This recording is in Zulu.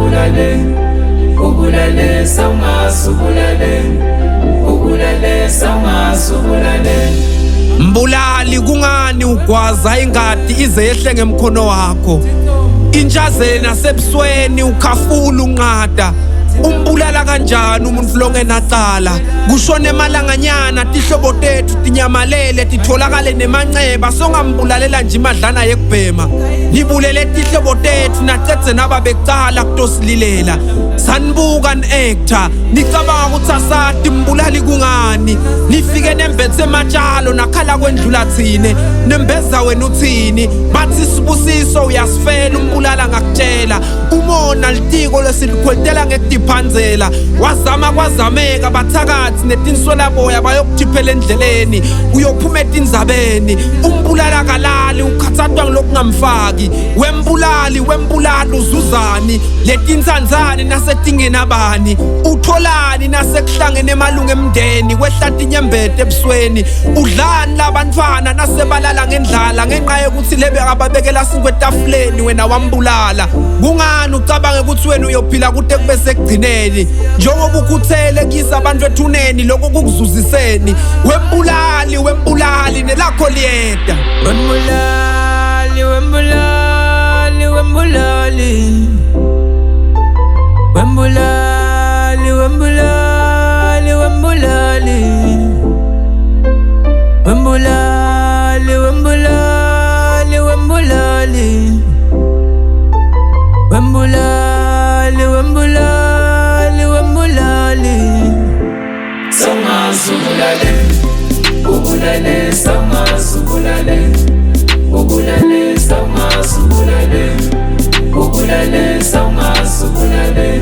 ubulale, ubulale sawungazi ubulale, ubulale sawungazi ubulale. Mbulali kungani ugwaza ingadi ize yehle ngemkhono wakho, injazeni nasebusweni ukhafula unqada. Umbulala kanjani umuntu longenacala? Kushone emalanganyana tihlobo tethu tinyamalele titholakale nemanceba. Songambulalela nje imadlana yekubhema, nibulele tihlobo tethu nacedze nababecala kutosililela. Sanbuka n-actor nicabanga ukuthi asati mbulali kungani. Nifike nembethe ematshalo nakhala kwendlula thine, nembeza wena uthini. Bathi sibusiso uyasifela umbulala ngakutshela. Umona litiko lesilikhweltela ngekudiphanzela. Wazama kwazameka bathakathi netinswela boya bayokuthiphela endleleni, uyophuma etindzabeni. Umbulala kalali ukhatsatwa ngilokungamfaki. Wembulali wembulali uzuzani, letinsanzane nasetingenabani. Utholani nasekuhlangene emalunga emndeni, wehlati inyembete ebusweni. Udlani labantwana nasebalala ngendlala ngenxa yokuthi lebe ababekela sinkwetafuleni wena wambulala. Kungani ucabange ukuthi wena uyophila kude kube sekugcineni, njengoba ukhuthele kisa abantu ethuneni lokho kukuzuziseni. Wembulali wembulali nelakho liyeda. Wembulali wembulali wembulali, wembulali wembulali wembulali, wembulali wembulali wembulali, wembulali wembulali wembulali. Sawungazi ubulale, ubulale sawungazi ubulale, ubulale sawungazi ubulale, ubulale sawungazi ubulale.